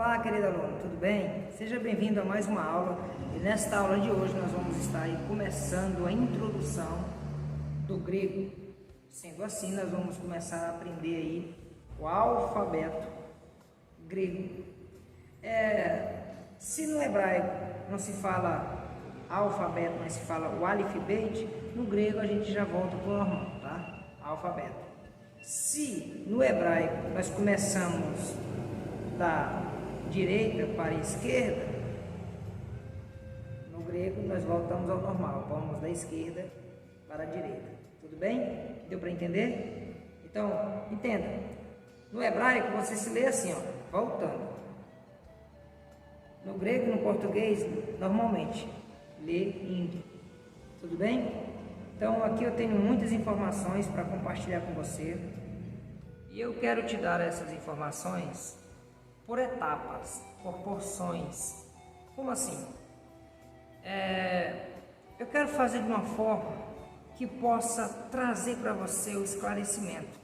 Olá, querido aluno, tudo bem? Seja bem-vindo a mais uma aula e nesta aula de hoje nós vamos estar aí começando a introdução do grego. Sendo assim, nós vamos começar a aprender aí o alfabeto grego. Se no hebraico não se fala alfabeto, mas se fala o alfabete, no grego a gente já volta para o normal, tá? Alfabeto. Se no hebraico nós começamos da direita para a esquerda, no grego nós voltamos ao normal, vamos da esquerda para a direita. Tudo bem? Deu para entender? Então, entenda. No hebraico você se lê assim, ó, voltando. No grego e no português, normalmente, lê indo. Tudo bem? Então, aqui eu tenho muitas informações para compartilhar com você. E eu quero te dar essas informações por etapas, por porções. Como assim? Eu quero fazer de uma forma que possa trazer para você o esclarecimento.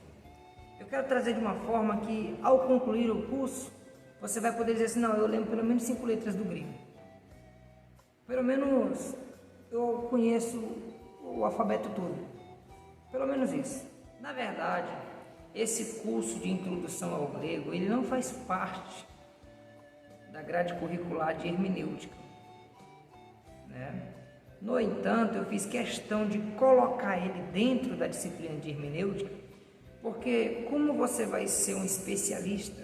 Eu quero trazer de uma forma que, ao concluir o curso, você vai poder dizer assim, não, eu lembro pelo menos 5 letras do grego. Pelo menos eu conheço o alfabeto todo. Pelo menos isso. Na verdade, esse curso de introdução ao grego, ele não faz parte da grade curricular de hermenêutica, né? No entanto, eu fiz questão de colocar ele dentro da disciplina de hermenêutica, porque como você vai ser um especialista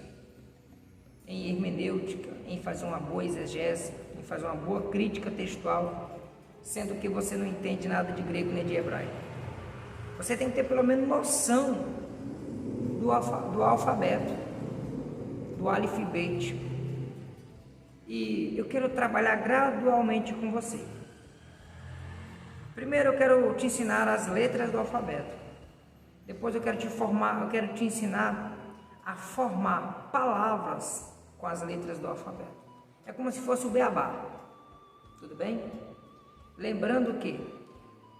em hermenêutica, em fazer uma boa exegese, em fazer uma boa crítica textual, sendo que você não entende nada de grego nem de hebraico, você tem que ter pelo menos noção do alfabeto, do alfabete. E eu quero trabalhar gradualmente com você. Primeiro eu quero te ensinar as letras do alfabeto. Depois eu quero te ensinar a formar palavras com as letras do alfabeto. É como se fosse o beabá. Tudo bem? Lembrando que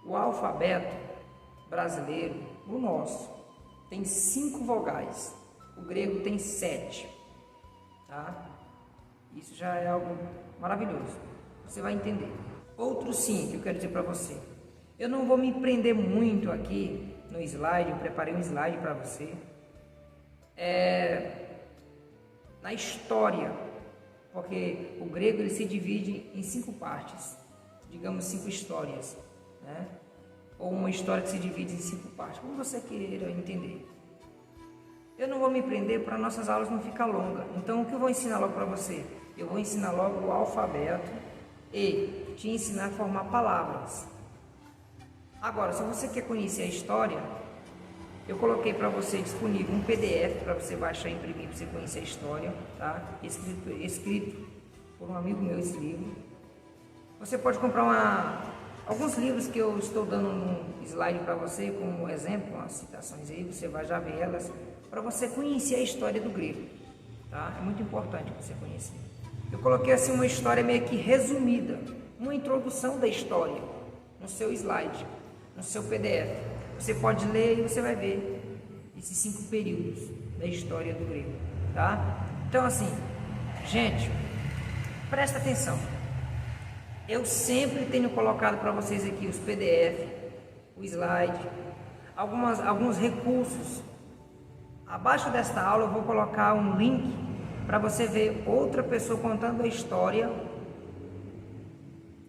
o alfabeto brasileiro, o nosso, tem 5 vogais, o grego tem 7, tá? Isso já é algo maravilhoso, você vai entender. Outro sim que eu quero dizer para você, eu não vou me prender muito aqui no slide, eu preparei um slide para você, na história, porque o grego ele se divide em 5 partes, digamos 5 histórias, né? Ou uma história que se divide em 5 partes, como você queira entender. Eu não vou me prender para nossas aulas não ficar longas. Então, o que eu vou ensinar logo para você? Eu vou ensinar logo o alfabeto e te ensinar a formar palavras. Agora, se você quer conhecer a história, eu coloquei para você disponível um PDF para você baixar e imprimir para você conhecer a história, tá? Escrito por um amigo meu esse livro. Você pode comprar alguns livros que eu estou dando no slide para você, como exemplo, com as citações aí, você vai já ver elas, para você conhecer a história do grego, tá? É muito importante você conhecer. Eu coloquei assim uma história meio que resumida, uma introdução da história, no seu slide, no seu PDF. Você pode ler e você vai ver esses 5 períodos da história do grego, tá? Então assim, gente, presta atenção. Eu sempre tenho colocado para vocês aqui os PDF, o slide, alguns recursos. Abaixo desta aula eu vou colocar um link para você ver outra pessoa contando a história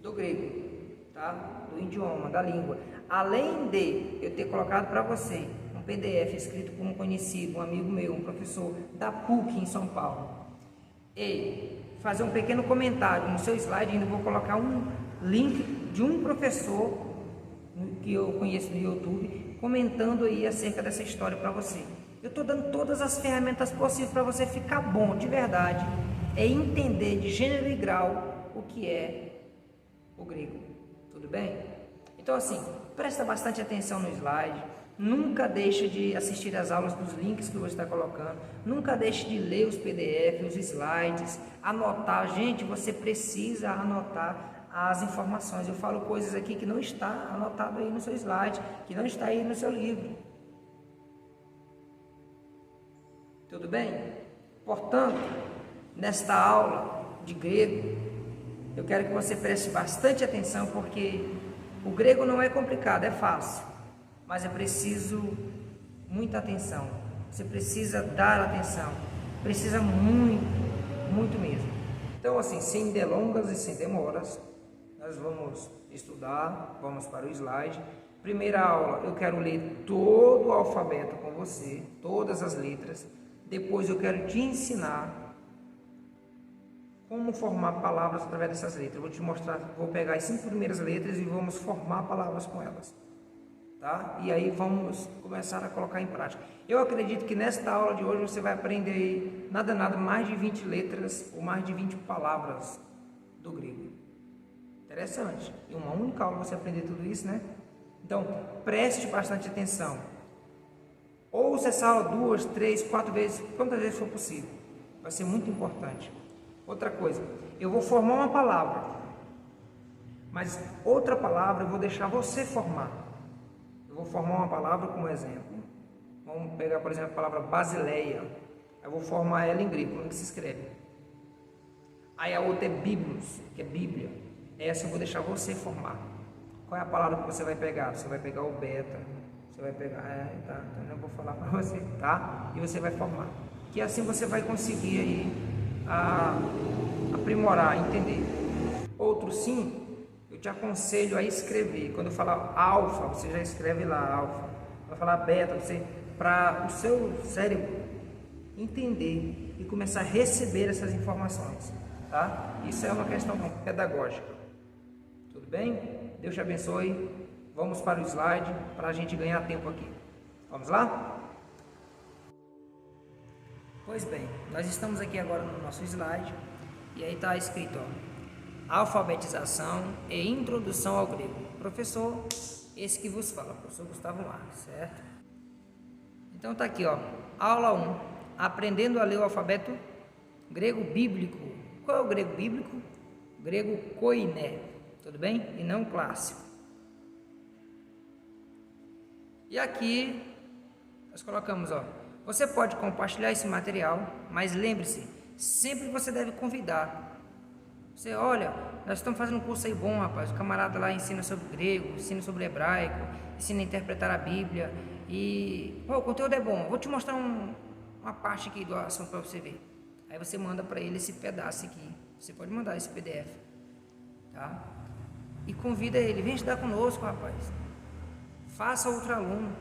do grego, tá? Do idioma, da língua. Além de eu ter colocado para você um PDF escrito por um conhecido, um amigo meu, um professor da PUC em São Paulo, e fazer um pequeno comentário no seu slide, ainda vou colocar um link de um professor que eu conheço no YouTube, comentando aí acerca dessa história para você. Eu estou dando todas as ferramentas possíveis para você ficar bom, de verdade, é entender de gênero e grau o que é o grego, tudo bem? Então assim, presta bastante atenção no slide, nunca deixe de assistir as aulas dos links que eu vou estar colocando, nunca deixe de ler os PDF, os slides, anotar. Gente, você precisa anotar as informações. Eu falo coisas aqui que não está anotado aí no seu slide, que não está aí no seu livro. Tudo bem? Portanto, nesta aula de grego, eu quero que você preste bastante atenção, porque o grego não é complicado, é fácil, mas é preciso muita atenção. Você precisa dar atenção, precisa muito mesmo. Então, assim, sem delongas e sem demoras, nós vamos estudar, vamos para o slide. Primeira aula, eu quero ler todo o alfabeto com você, todas as letras. Depois eu quero te ensinar como formar palavras através dessas letras. Eu vou te mostrar, vou pegar as 5 primeiras letras e vamos formar palavras com elas, tá? E aí vamos começar a colocar em prática. Eu acredito que nesta aula de hoje você vai aprender aí, nada mais de 20 letras ou mais de 20 palavras do grego. Interessante. Em uma única aula você aprender tudo isso, né? Então, preste bastante atenção. Ouça essa aula 2, 3, 4 vezes, quantas vezes for possível. Vai ser muito importante. Outra coisa, eu vou formar uma palavra, mas outra palavra eu vou deixar você formar. Eu vou formar uma palavra como exemplo. Vamos pegar, por exemplo, a palavra basileia. Eu vou formar ela em grego, como é que se escreve? Aí a outra é biblos, que é Bíblia. Essa eu vou deixar você formar. Qual é a palavra que você vai pegar? Você vai pegar o beta, você vai pegar, eu vou falar para você, tá? E você vai formar. Que assim você vai conseguir aí aprimorar, entender. Outro sim, eu te aconselho a escrever. Quando eu falar alfa, você já escreve lá alfa. Vai falar beta, para o seu cérebro entender e começar a receber essas informações, tá? Isso é uma questão pedagógica. Tudo bem? Deus te abençoe. Vamos para o slide para a gente ganhar tempo aqui. Vamos lá? Pois bem, nós estamos aqui agora no nosso slide e aí está escrito, ó, alfabetização e introdução ao grego. Professor, esse que vos fala, professor Gustavo Marques, certo? Então está aqui, ó, aula 1, aprendendo a ler o alfabeto grego bíblico. Qual é o grego bíblico? Grego koiné, tudo bem? E não clássico. E aqui nós colocamos, ó, você pode compartilhar esse material, mas lembre-se, sempre você deve convidar. Você, olha, nós estamos fazendo um curso aí bom, rapaz, o camarada lá ensina sobre grego, ensina sobre hebraico, ensina a interpretar a Bíblia, e, pô, o conteúdo é bom, vou te mostrar uma parte aqui do assunto para você ver. Aí você manda para ele esse pedaço aqui, você pode mandar esse PDF, tá? E convida ele, vem estudar conosco, rapaz, faça outro aluno.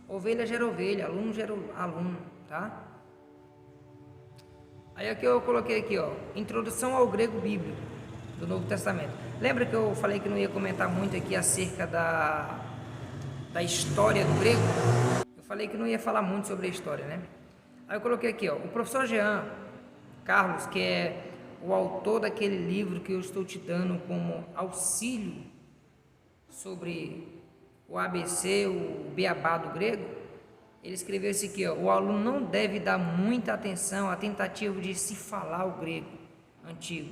Ovelha gera ovelha, aluno gera aluno, tá? Aí aqui eu coloquei aqui, ó, introdução ao grego bíblico do Novo Testamento. Lembra que eu falei que não ia comentar muito aqui acerca da história do grego? Eu falei que não ia falar muito sobre a história, né? Aí eu coloquei aqui, ó, o professor Jean Carlos, que é o autor daquele livro que eu estou te dando como auxílio sobre o ABC, o beabá do grego, ele escreveu isso aqui, ó, o aluno não deve dar muita atenção à tentativa de se falar o grego antigo.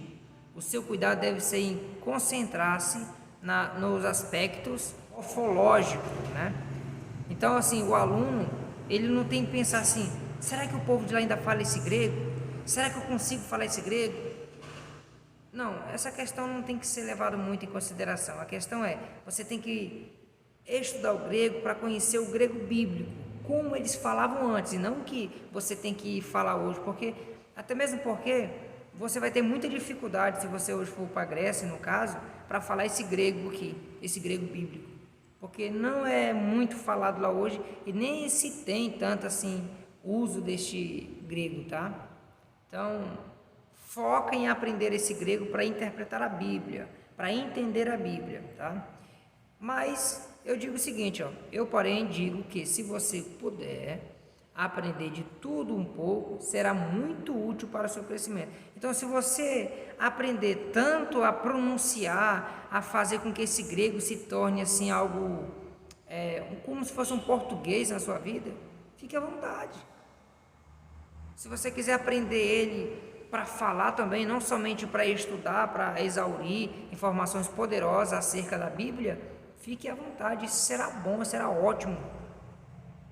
O seu cuidado deve ser em concentrar-se nos aspectos morfológicos, né? Então, assim, o aluno, ele não tem que pensar assim, será que o povo de lá ainda fala esse grego? Será que eu consigo falar esse grego? Não, essa questão não tem que ser levada muito em consideração. A questão é, você tem que estudar o grego para conhecer o grego bíblico, como eles falavam antes, e não que você tem que falar hoje, até mesmo porque você vai ter muita dificuldade, se você hoje for para a Grécia, no caso, para falar esse grego aqui, esse grego bíblico, porque não é muito falado lá hoje, e nem se tem tanto assim, uso deste grego, tá? Então, foca em aprender esse grego para interpretar a Bíblia, para entender a Bíblia, tá? Mas eu digo o seguinte, ó, eu porém digo que se você puder aprender de tudo um pouco, será muito útil para o seu crescimento. Então, se você aprender tanto a pronunciar, a fazer com que esse grego se torne assim algo, como se fosse um português na sua vida, fique à vontade. Se você quiser aprender ele para falar também, não somente para estudar, para exaurir informações poderosas acerca da Bíblia, fique à vontade, isso será bom, será ótimo,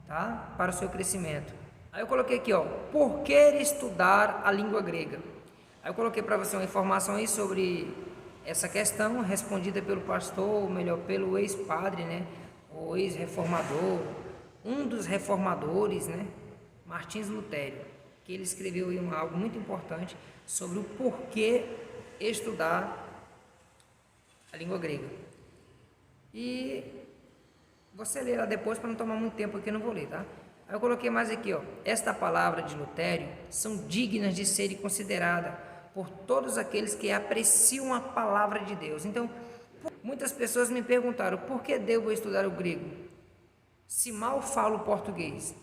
tá? Para o seu crescimento. Aí eu coloquei aqui, ó, por que estudar a língua grega? Aí eu coloquei para você uma informação aí sobre essa questão, respondida pelo pastor, ou melhor, pelo ex-padre, né? O ex-reformador, um dos reformadores, né? Martins Lutero, que ele escreveu aí algo muito importante sobre o porquê estudar a língua grega. E você lê lá depois para não tomar muito tempo aqui, eu não vou ler, tá? Aí eu coloquei mais aqui, ó. Esta palavra de Lutero são dignas de serem consideradas por todos aqueles que apreciam a palavra de Deus. Então, muitas pessoas me perguntaram, por que devo estudar o grego, se mal falo português?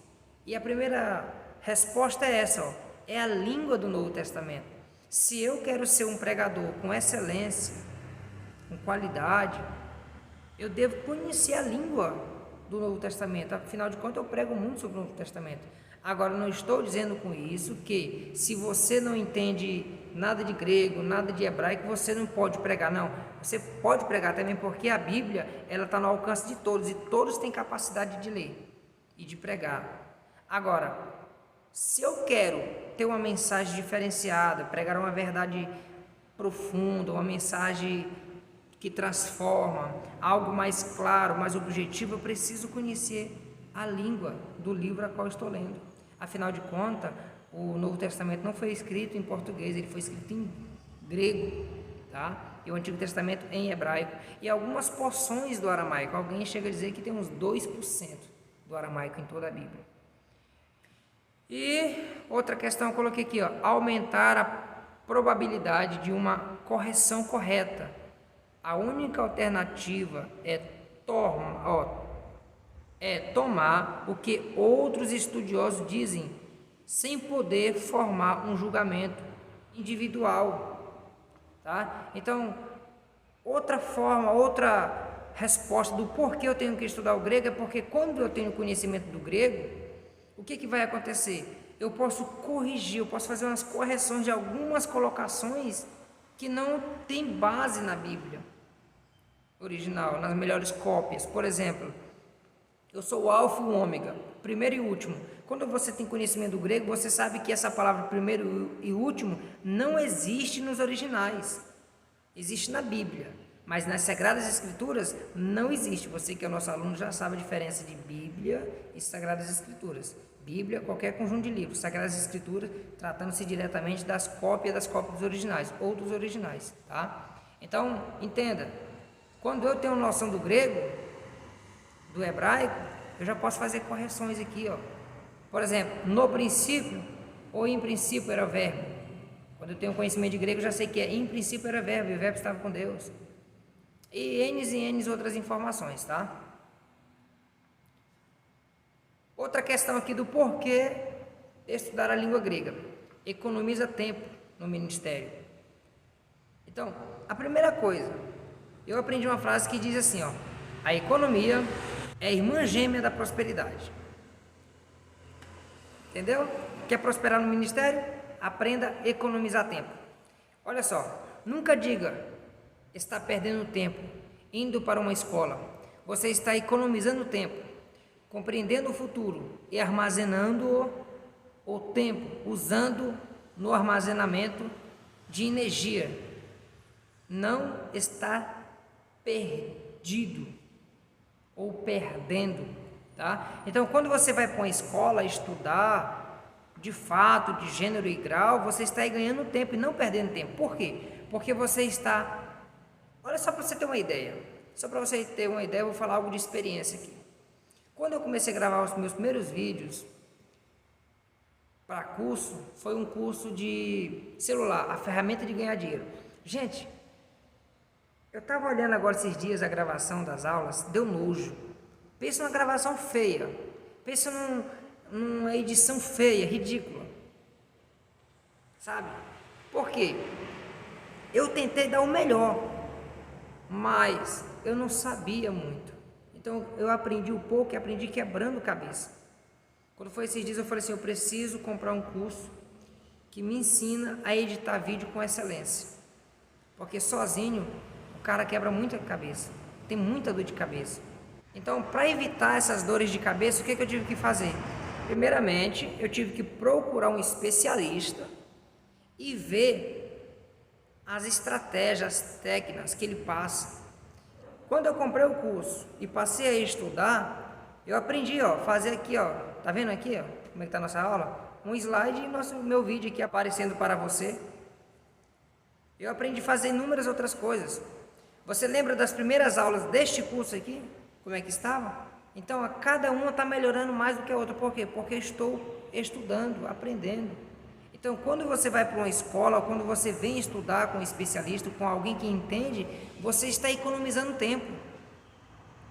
E a primeira resposta é essa, ó, é a língua do Novo Testamento. Se eu quero ser um pregador com excelência, com qualidade, eu devo conhecer a língua do Novo Testamento. Afinal de contas, eu prego muito sobre o Novo Testamento. Agora, não estou dizendo com isso que se você não entende nada de grego, nada de hebraico, você não pode pregar. Não, você pode pregar também, porque a Bíblia ela está no alcance de todos e todos têm capacidade de ler e de pregar. Agora, se eu quero ter uma mensagem diferenciada, pregar uma verdade profunda, uma mensagem que transforma, algo mais claro, mais objetivo, eu preciso conhecer a língua do livro a qual estou lendo. Afinal de contas, o Novo Testamento não foi escrito em português, ele foi escrito em grego, tá? E o Antigo Testamento em hebraico e algumas porções do aramaico. Alguém chega a dizer que tem uns 2% do aramaico em toda a Bíblia. E outra questão eu coloquei aqui, ó, aumentar a probabilidade de uma correção correta. A única alternativa é tomar o que outros estudiosos dizem, sem poder formar um julgamento individual, tá? Então, outra resposta do porquê eu tenho que estudar o grego é porque quando eu tenho conhecimento do grego, o que vai acontecer? Eu posso corrigir, eu posso fazer umas correções de algumas colocações que não tem base na Bíblia original, nas melhores cópias. Por exemplo, eu sou o alfa e o ômega, primeiro e último. Quando você tem conhecimento do grego, você sabe que essa palavra primeiro e último não existe nos originais. Existe na Bíblia, mas nas Sagradas Escrituras não existe. Você que é nosso aluno já sabe a diferença de Bíblia e Sagradas Escrituras. Bíblia, qualquer conjunto de livros. Sagradas Escrituras, tratando-se diretamente das cópias dos originais ou dos originais, tá? Então, entenda, quando eu tenho noção do grego, do hebraico, eu já posso fazer correções aqui, ó. Por exemplo, no princípio ou em princípio era o verbo. Quando eu tenho conhecimento de grego, eu já sei que em princípio era verbo, e o verbo estava com Deus. E N outras informações, tá? Outra questão aqui do porquê estudar a língua grega. Economiza tempo no ministério. Então, a primeira coisa, eu aprendi uma frase que diz assim, ó: a economia é a irmã gêmea da prosperidade. Entendeu? Quer prosperar no ministério? Aprenda a economizar tempo. Olha só, nunca diga está perdendo tempo indo para uma escola. Você está economizando tempo, compreendendo o futuro e armazenando o tempo, usando no armazenamento de energia. Não está perdido ou perdendo, tá? Então, quando você vai para uma escola estudar de fato, de gênero e grau, você está aí ganhando tempo e não perdendo tempo. Por quê? Porque você está... Olha só para você ter uma ideia. Só para você ter uma ideia, eu vou falar algo de experiência aqui. Quando eu comecei a gravar os meus primeiros vídeos para curso, foi um curso de celular, a ferramenta de ganhar dinheiro. Gente, eu estava olhando agora esses dias a gravação das aulas, deu nojo. Pensa numa gravação feia, pensa numa edição feia, ridícula, sabe? Por quê? Eu tentei dar o melhor, mas eu não sabia muito. Então eu aprendi um pouco e aprendi quebrando cabeça. Quando foi esses dias eu falei assim, eu preciso comprar um curso que me ensina a editar vídeo com excelência, porque sozinho o cara quebra muita cabeça, tem muita dor de cabeça. Então, para evitar essas dores de cabeça, o que eu tive que fazer? Primeiramente, eu tive que procurar um especialista e ver as estratégias, as técnicas que ele passa. Quando eu comprei o curso e passei a estudar, eu aprendi, ó, fazer aqui, ó, tá vendo aqui, ó, como é que tá a nossa aula? Um slide e meu vídeo aqui aparecendo para você. Eu aprendi a fazer inúmeras outras coisas. Você lembra das primeiras aulas deste curso aqui? Como é que estava? Então, a cada uma está melhorando mais do que a outra. Por quê? Porque eu estou estudando, aprendendo. Então, quando você vai para uma escola, ou quando você vem estudar com um especialista, com alguém que entende, você está economizando tempo.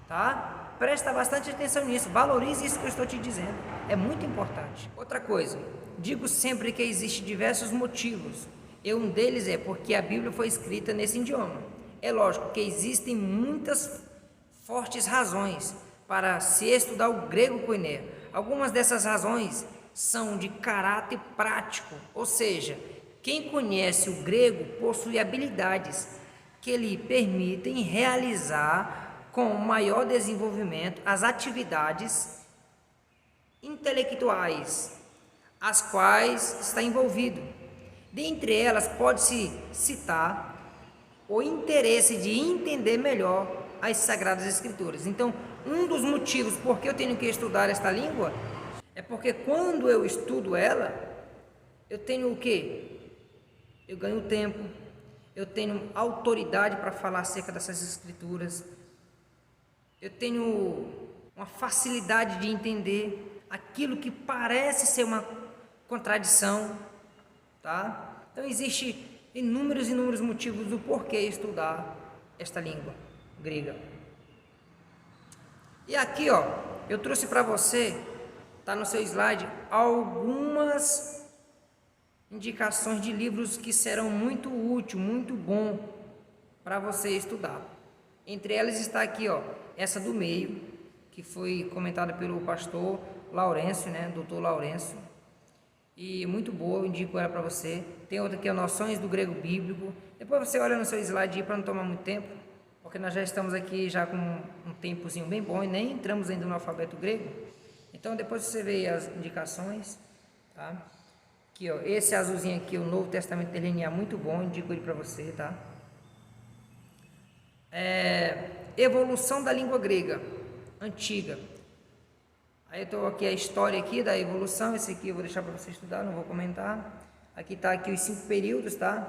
Tá? Presta bastante atenção nisso. Valorize isso que eu estou te dizendo. É muito importante. Outra coisa, digo sempre que existem diversos motivos. E um deles é porque a Bíblia foi escrita nesse idioma. É lógico que existem muitas fortes razões para se estudar o grego koiné. Algumas dessas razões são de caráter prático, ou seja, quem conhece o grego possui habilidades que lhe permitem realizar com maior desenvolvimento as atividades intelectuais, as quais está envolvido. Dentre elas pode-se citar o interesse de entender melhor as Sagradas Escrituras. Então, um dos motivos por que eu tenho que estudar esta língua é porque quando eu estudo ela, eu tenho o quê? Eu ganho tempo, eu tenho autoridade para falar acerca dessas Escrituras, eu tenho uma facilidade de entender aquilo que parece ser uma contradição, tá? Então, existe inúmeros motivos do porquê estudar esta língua grega. E aqui, ó, eu trouxe para você, tá no seu slide, algumas indicações de livros que serão muito úteis, muito bom para você estudar. Entre elas está aqui, ó, essa do meio, que foi comentada pelo pastor Laurêncio, né, doutor Laurêncio. E muito boa, eu indico ela para você. Tem outra aqui, ó, Noções do Grego Bíblico. Depois você olha no seu slide para não tomar muito tempo, porque nós já estamos aqui já com um tempozinho bem bom e nem entramos ainda no alfabeto grego. Então depois você vê as indicações, tá? Aqui, ó, esse azulzinho aqui, o Novo Testamento de LNA, muito bom, indico ele para você, tá? Evolução da língua grega antiga. Aí eu estou aqui a história aqui da evolução, esse aqui eu vou deixar para você estudar, não vou comentar. Aqui está aqui os 5 períodos, tá?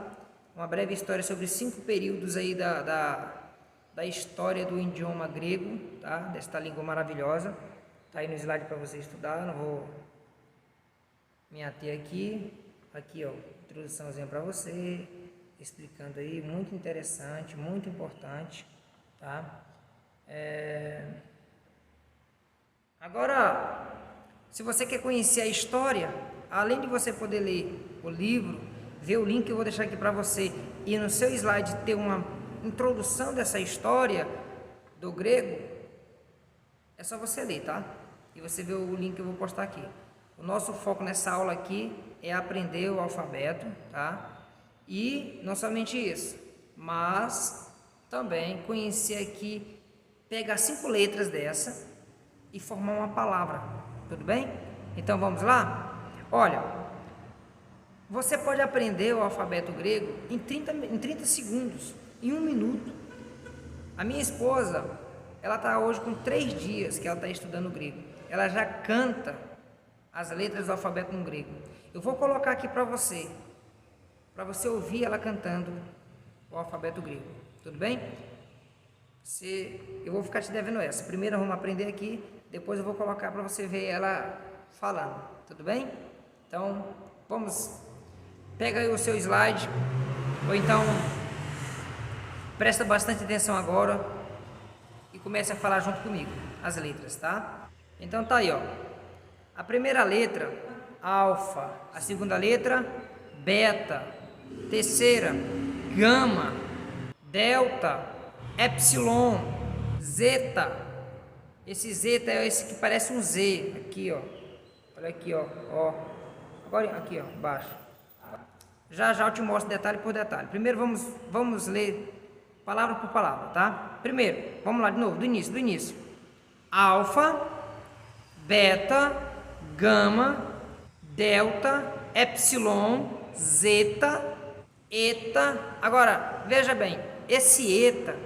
Uma breve história sobre 5 períodos aí da história do idioma grego, tá? Desta língua maravilhosa. Tá aí no slide para você estudar, não vou me ater aqui. Aqui, ó, introduçãozinha para você, explicando aí, muito interessante, muito importante, tá? Agora, se você quer conhecer a história, além de você poder ler o livro, ver o link que eu vou deixar aqui para você, e no seu slide ter uma introdução dessa história do grego, é só você ler, tá? E você vê o link que eu vou postar aqui. O nosso foco nessa aula aqui é aprender o alfabeto, tá? E não somente isso, mas também conhecer aqui, pegar 5 letras dessa e formar uma palavra, tudo bem? Então vamos lá? Olha, você pode aprender o alfabeto grego em 30 segundos, em 1 minuto. A minha esposa, ela está hoje com 3 dias que ela está estudando grego. Ela já canta as letras do alfabeto no grego. Eu vou colocar aqui para você ouvir ela cantando o alfabeto grego, tudo bem? Eu vou ficar te devendo essa. Primeiro vamos aprender aqui, depois eu vou colocar para você ver ela falando, tudo bem? Então, vamos, pega aí o seu slide, ou então presta bastante atenção agora e comece a falar junto comigo as letras, tá? Então tá aí, ó. A primeira letra, alfa. A segunda letra, beta. Terceira, gama. Delta, epsilon, zeta. Esse zeta é esse que parece um Z aqui, ó. Olha aqui, ó. Agora aqui, ó, baixo. Já eu te mostro detalhe por detalhe. Primeiro vamos ler palavra por palavra, tá? Primeiro, vamos lá de novo, do início. Alfa, beta, gama, delta, epsilon, zeta, eta. Agora, veja bem, esse eta,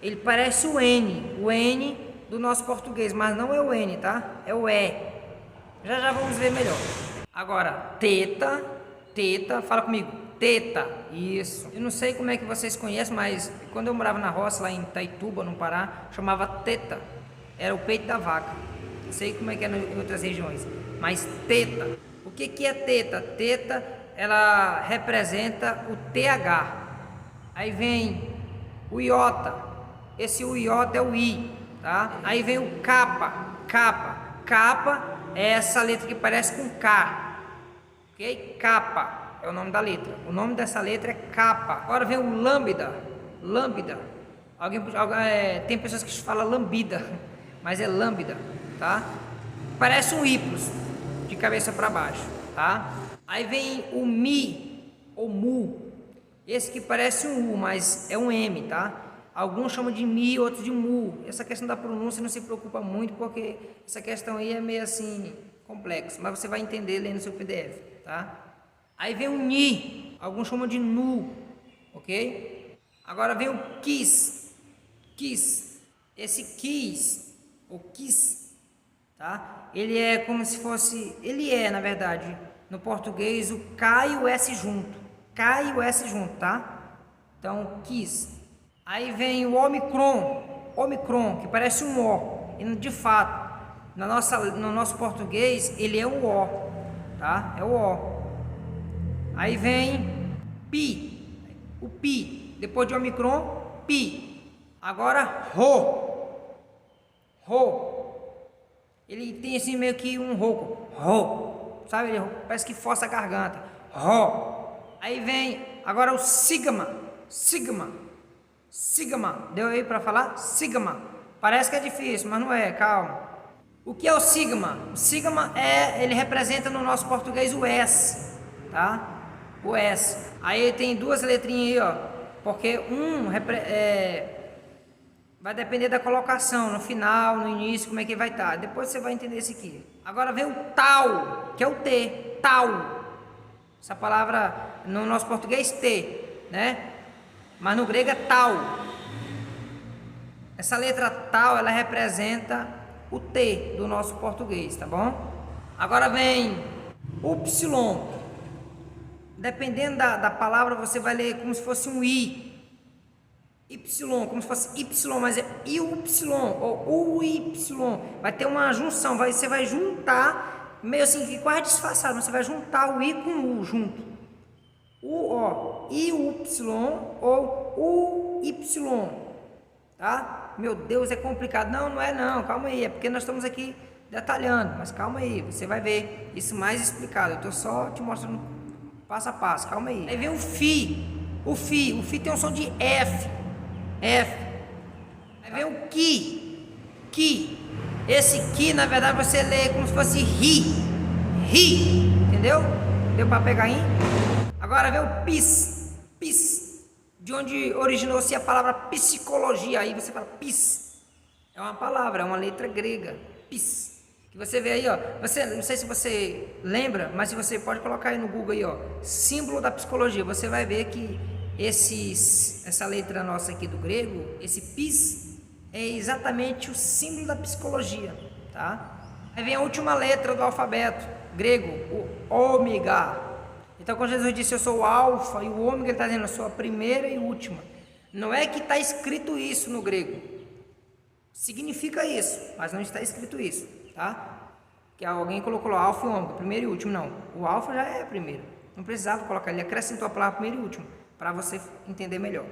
ele parece o N do nosso português, mas não é o N, tá? É o E. Já já vamos ver melhor. Agora, teta, fala comigo, teta, isso. Eu não sei como é que vocês conhecem, mas quando eu morava na roça, lá em Itaituba, no Pará, chamava teta, era o peito da vaca. Não sei como é que é em outras regiões, mas teta. O que é teta? Teta, ela representa o TH. Aí vem o iota, esse o iota é o I, tá? Aí vem o capa, é essa letra que parece com K, ok? Capa é o nome da letra, o nome dessa letra é capa. Agora vem o lambda, tem pessoas que falam lambida, mas é lambda, tá? Parece um Y, de cabeça para baixo, tá? Aí vem o mi, ou mu, esse que parece um U, mas é um M, tá? Alguns chamam de mi, outros de mu. Essa questão da pronúncia não se preocupa muito, porque essa questão aí é meio assim, complexa, mas você vai entender lendo seu PDF, tá? Aí vem o ni, alguns chamam de nu, ok? Agora vem o quis, esse quis, ou quis, tá? Ele é como se fosse, na verdade, no português, o K e o S junto, tá? Então, quis. Aí vem o omicron, que parece um O, e de fato, no nosso português, ele é um O, tá? É o O. Aí vem pi, o pi, depois de omicron, pi. Agora, ele tem assim meio que um rouco, sabe? Ele parece que força a garganta, Aí vem agora o sigma, deu aí para falar? Sigma, parece que é difícil, mas não é, calma. O que é o sigma? O sigma ele representa no nosso português o S, tá? O S. Aí tem duas letrinhas aí, ó, porque vai depender da colocação, no final, no início, como é que vai estar. Depois você vai entender esse aqui. Agora vem o tal, que é o T, tal. Essa palavra no nosso português T, né? Mas no grego é tal. Essa letra tal, ela representa o T do nosso português, tá bom? Agora vem Y. Dependendo da palavra, você vai ler como se fosse um I. Y, como se fosse Y, mas é IY ou UY. Vai ter uma junção, você vai juntar, meio assim, que quase disfarçado, você vai juntar o I com o U junto. IY ou UY, tá? Meu Deus, é complicado. Não é não, calma aí, é porque nós estamos aqui detalhando, mas calma aí, você vai ver isso mais explicado. Eu estou só te mostrando passo a passo, calma aí. Aí vem o Fi tem um som de F. Aí vem o Ki. Esse Ki, na verdade, você lê como se fosse ri, entendeu? Deu para pegar aí? Agora vem o Pis, de onde originou-se a palavra psicologia. Aí você fala pis, é uma palavra, é uma letra grega, pis. Que você vê aí, ó, não sei se você lembra, mas se você pode colocar aí no Google aí, ó, símbolo da psicologia, você vai ver que essa letra nossa aqui do grego, esse pis, é exatamente o símbolo da psicologia, tá? Aí vem a última letra do alfabeto grego, o ômega. Então, quando Jesus disse eu sou o alfa e o ômega, ele está dizendo eu sou a primeira e última. Não é que está escrito isso no grego, significa isso, mas não está escrito isso, tá? Que alguém colocou lá alfa e ômega, primeiro e último. Não, o alfa já é primeiro, não precisava colocar, ele acrescentou a palavra primeiro e último para você entender melhor.